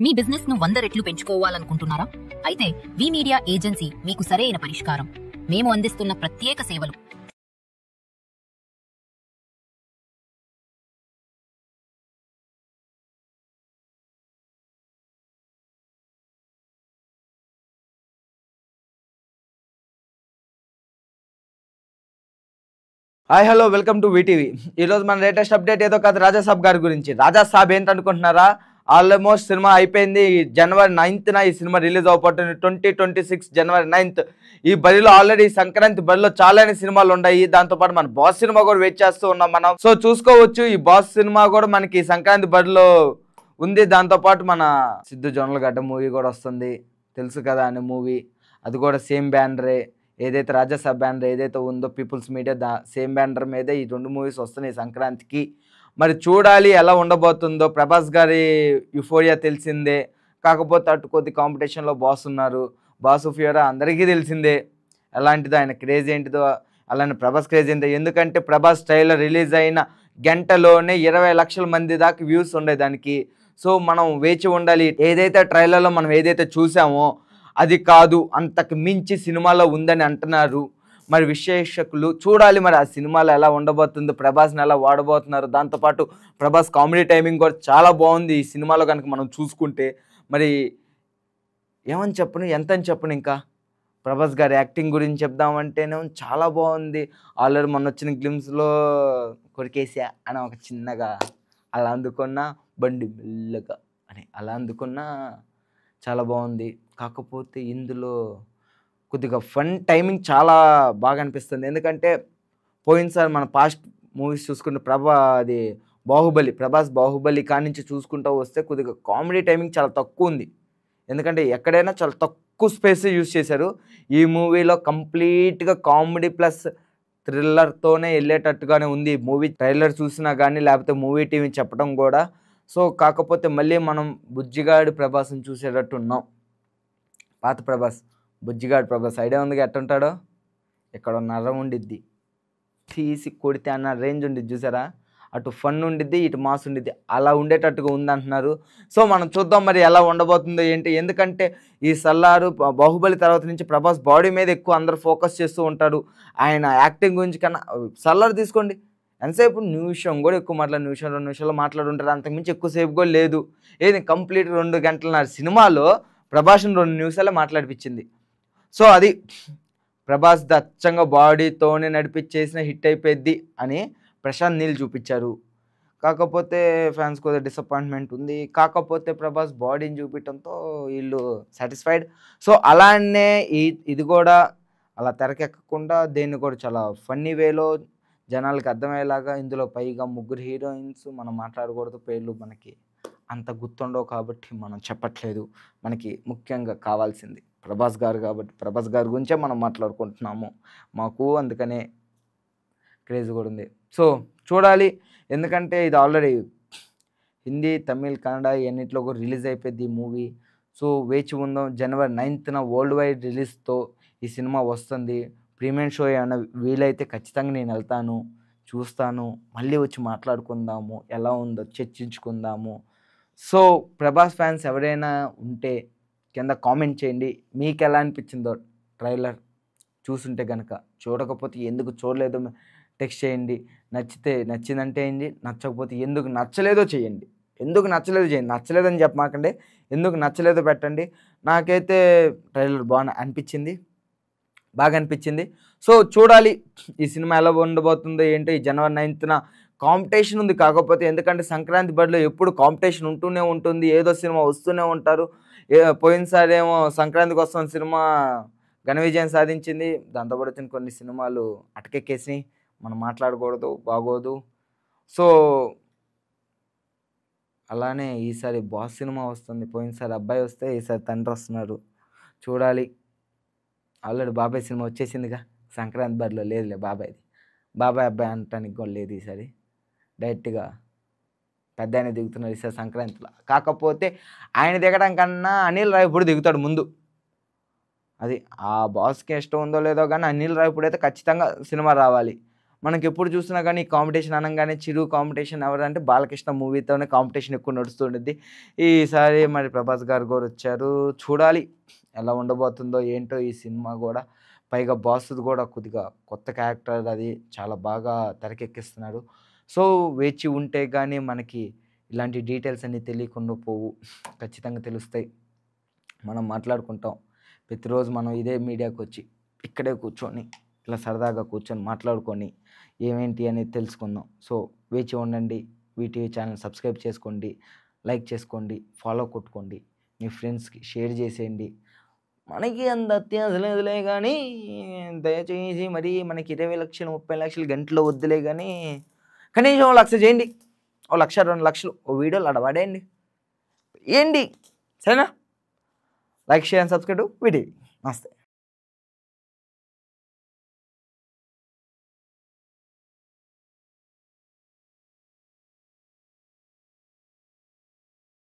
మీ business ను 100 రెట్లు పెంచుకోవాలనుకుంటున్నారా? అయితే వి మీడియా ఏజెన్సీ మీకు సరైన పరిష్కారం. మేము అందిస్తున్న ప్రత్యేక సేవలు. Hi hello welcome to VTV. ఈరోజు మన లేటెస్ట్ అప్డేట్ ఏదో కాదు, రాజా సాబ్ గారి గురించి. రాజా సాబ్ ఏంటనుకుంటున్నారా? ఆల్మోస్ట్ సినిమా అయిపోయింది. జనవరి 9న ఈ సినిమా రిలీజ్ అవబోతుంది. 2026 జనవరి 9th. ఈ బరిలో ఆల్రెడీ సంక్రాంతి బరిలో చాలానే సినిమాలు ఉన్నాయి. దాంతోపాటు మన బాస్ సినిమా కూడా వెయిట్ చేస్తూ ఉన్నాం మనం. సో చూసుకోవచ్చు, ఈ బాస్ సినిమా కూడా మనకి సంక్రాంతి బరిలో ఉంది. దాంతోపాటు మన సిద్ధు జొన్నలగడ్డ మూవీ కూడా వస్తుంది, తెలుసు కదా అనే మూవీ. అది కూడా సేమ్ బ్యానరే, ఏదైతే రాజాసాబ్ బ్యానర్ ఏదైతే ఉందో పీపుల్స్ మీడియా సేమ్ బ్యానర్ మీద ఈ రెండు మూవీస్ వస్తున్నాయి సంక్రాంతికి. మరి చూడాలి ఎలా ఉండబోతుందో. ప్రభాస్ గారి యుఫోరియా తెలిసిందే, కాకపోతే అటు కొద్ది కాంపిటీషన్లో బాస్ ఉన్నారు. బాస్ యుఫోరియా అందరికీ తెలిసిందే ఎలాంటిదో, ఆయన క్రేజ్ ఏంటిదో. అలానే ప్రభాస్ క్రేజ్ ఏంటో, ఎందుకంటే ప్రభాస్ ట్రైలర్ రిలీజ్ అయిన గంటలోనే 20 లక్షల మంది దాకా వ్యూస్ ఉండే దానికి. సో మనం వేచి ఉండాలి. ఏదైతే ట్రైలర్లో మనం ఏదైతే చూసామో అది కాదు, అంతకు మించి సినిమాలో ఉందని అంటున్నారు మరి విశ్లేషకులు. చూడాలి మరి ఆ సినిమాలో ఎలా ఉండబోతుందో, ప్రభాస్ని ఎలా వాడబోతున్నారు. దాంతోపాటు ప్రభాస్ కామెడీ టైమింగ్ కూడా చాలా బాగుంది ఈ సినిమాలో కనుక మనం చూసుకుంటే. మరి ఏమని చెప్పను, ఎంతని చెప్పను. ఇంకా ప్రభాస్ గారి యాక్టింగ్ గురించి చెప్దామంటేనే చాలా బాగుంది. ఆల్రెడీ మొన్న వచ్చిన గ్లిమ్స్లో కొరికేసా అని ఒక చిన్నగా అలా అందుకున్న, బండి మెల్లగా అని అలా అందుకున్న చాలా బాగుంది. కాకపోతే ఇందులో కొద్దిగా ఫన్ టైమింగ్ చాలా బాగా అనిపిస్తుంది. ఎందుకంటే పోయినసారి మన పాస్ట్ మూవీస్ చూసుకుంటే ప్రభాస్ బాహుబలి కానించి చూసుకుంటూ వస్తే కొద్దిగా కామెడీ టైమింగ్ చాలా తక్కువ ఉంది. ఎందుకంటే ఎక్కడైనా చాలా తక్కువ స్పేస్ యూజ్ చేశారు. ఈ మూవీలో కంప్లీట్గా కామెడీ ప్లస్ థ్రిల్లర్తోనే వెళ్ళేటట్టుగానే ఉంది మూవీ. ట్రైలర్ చూసినా కానీ లేకపోతే మూవీ టీవీ చెప్పడం కూడా. సో కాకపోతే మళ్ళీ మనం బుజ్జిగాడి ప్రభాస్ని చూసేటట్టు ఉన్నాం. పాత ప్రభాస్, బుజ్జిగాడి ప్రభాస్ ఐడియా ఉంది ఎట్టుంటాడో, ఇక్కడ నర్రం ఉండిద్ది, తీసి కొడితే అన్న రేంజ్ ఉండిద్ది చూసారా. అటు ఫన్ ఉండిద్ది, ఇటు మాస్ ఉండిద్ది, అలా ఉండేటట్టుగా ఉందంటున్నారు. సో మనం చూద్దాం మరి ఎలా ఉండబోతుందో ఏంటి. ఎందుకంటే ఈ సల్లారు బాహుబలి తర్వాత నుంచి ప్రభాస్ బాడీ మీద ఎక్కువ అందరూ ఫోకస్ చేస్తూ ఉంటాడు. ఆయన యాక్టింగ్ గురించి కన్నా సల్లారు తీసుకోండి, ఎంతసేపు నిమిషం కూడా ఎక్కువ నిమిషం 2 నిమిషాలు మాట్లాడుంటారు, అంతకుమించి ఎక్కువసేపు కూడా లేదు. ఏది కంప్లీట్ 2 గంటలన్నర సినిమాలో ప్రభాస్ని 2 నిమిషాలే మాట్లాడిపించింది. సో అది ప్రభాస్ దచ్చంగా బాడీతోనే నడిపించేసిన హిట్ అయిపోద్ది అని ప్రశాంత్ నీల్ చూపించారు. కాకపోతే ఫ్యాన్స్ కొద్దిగా డిసప్పాయింట్మెంట్ ఉంది. కాకపోతే ప్రభాస్ బాడీని చూపించడంతో వీళ్ళు సాటిస్ఫైడ్. సో అలానే ఇది కూడా అలా తెరకెక్కకుండా దేన్ని కూడా చాలా ఫన్నీ వేలో జనాలకు అర్థమయ్యేలాగా, ఇందులో పైగా 3 హీరోయిన్స్, మనం మాట్లాడకూడదు పేర్లు, మనకి అంత గుర్తుండవు కాబట్టి మనం చెప్పట్లేదు. మనకి ముఖ్యంగా కావాల్సింది ప్రభాస్ గారు కాబట్టి ప్రభాస్ గారి గురించే మనం మాట్లాడుకుంటున్నాము. మాకు అందుకనే క్రేజ్ కూడా ఉంది. సో చూడాలి, ఎందుకంటే ఇది ఆల్రెడీ హిందీ, తమిళ్, కన్నడ ఇవన్నింటిలో కూడా రిలీజ్ అయిపోయింది ఈ మూవీ. సో వేచి ఉందాం. జనవరి 9న వరల్డ్ వైడ్ రిలీజ్తో ఈ సినిమా వస్తుంది. ప్రీమియం షో ఏమైనా వీలైతే ఖచ్చితంగా నేను వెళ్తాను, చూస్తాను, మళ్ళీ వచ్చి మాట్లాడుకుందాము, ఎలా ఉందో చర్చించుకుందాము. సో ప్రభాస్ ఫ్యాన్స్ ఎవరైనా ఉంటే కింద కామెంట్ చేయండి, మీకు ఎలా అనిపించిందో ట్రైలర్ చూసుంటే కనుక. చూడకపోతే ఎందుకు చూడలేదో టెక్స్ట్ చేయండి. నచ్చితే నచ్చిందంటే ఏంటి, నచ్చకపోతే ఎందుకు నచ్చలేదో చేయండి. నచ్చలేదని చెప్పమాకండి, ఎందుకు నచ్చలేదో పెట్టండి. నాకైతే ట్రైలర్ బాగా అనిపించింది. సో చూడాలి ఈ సినిమా ఎలా ఉండబోతుందో ఏంటో. ఈ జనవరి 9న కాంపిటీషన్ ఉంది. కాకపోతే ఎందుకంటే సంక్రాంతి బరిలో ఎప్పుడు కాంపిటీషన్ ఉంటూనే ఉంటుంది, ఏదో సినిమా వస్తూనే ఉంటారు. పోయినసారి ఏమో సంక్రాంతికి వస్తున్న సినిమా ఘన విజయం సాధించింది. దాంతోపాటు వచ్చిన కొన్ని సినిమాలు అటకెక్కేసి మనం మాట్లాడకూడదు, బాగోదు. సో అలానే ఈసారి బాస్ సినిమా వస్తుంది. పోయినసారి అబ్బాయి వస్తే ఈసారి తండ్రి వస్తున్నారు. చూడాలి. ఆల్రెడీ బాబాయ్ సినిమా వచ్చేసిందిగా, సంక్రాంతి బరిలో లేదులే బాబాయ్ది. బాబాయ్ అబ్బాయి అనటానికి కూడా లేదు ఈసారి, డైరెక్ట్గా పెద్ద ఆయన దిగుతున్నారు ఈసారి సంక్రాంతిలో. కాకపోతే ఆయన దిగడం కన్నా అనిల్ రావిపూడి దిగుతాడు ముందు. అది ఆ బాస్కి ఇష్టం ఉందో లేదో కానీ అనిల్ రావిపూడి అయితే ఖచ్చితంగా సినిమా రావాలి. మనకి ఎప్పుడు చూసినా కానీ కాంపిటీషన్ అనగానే చిరు కాంపిటీషన్ ఎవరంటే బాలకృష్ణ మూవీతోనే కాంపిటీషన్ ఎక్కువ నడుస్తుంటుంది. ఈసారి మరి ప్రభాస్ గారు కూడా వచ్చారు. చూడాలి ఎలా ఉండబోతుందో ఏంటో ఈ సినిమా కూడా. పైగా బాస్‌ది కూడా కొద్దిగా కొత్త క్యారెక్టర్ అది చాలా బాగా తెరకెక్కిస్తున్నారు. సో, వేచి ఉంటే గానీ మనకి ఇలాంటి డీటెయిల్స్ అన్నీ తెలియకుండా పోవు. ఖచ్చితంగా తెలుస్తాయి. మనం మాట్లాడుకుంటాం. ప్రతిరోజు మనం ఇదే మీడియాకొచ్చి ఇక్కడే కూర్చొని ఇట్లా సరదాగా కూర్చొని మాట్లాడుకొని ఏమేంటి అనేది తెలుసుకుందాం. సో, వేచి ఉండండి. వీటీవీ ఛానల్ సబ్స్క్రైబ్ చేసుకోండి, లైక్ చేసుకోండి, ఫాలో కొట్టుకోండి, మీ ఫ్రెండ్స్‌కి షేర్ చేసేయండి. మనకి అంత అత్యాశ లేదులే గానీ దయచేసి మరి మనకి 20,00,000, 30,00,000 గంటలో వద్దులే గానీ కనీసం ఓ 1,00,000 చేయండి. ఓ 1,00,000, 2,00,000 ఓ వీడియోలు ఆడ పడేయండి. ఏండి సరేనా? Like, share and subscribe to VTV. నమస్తే.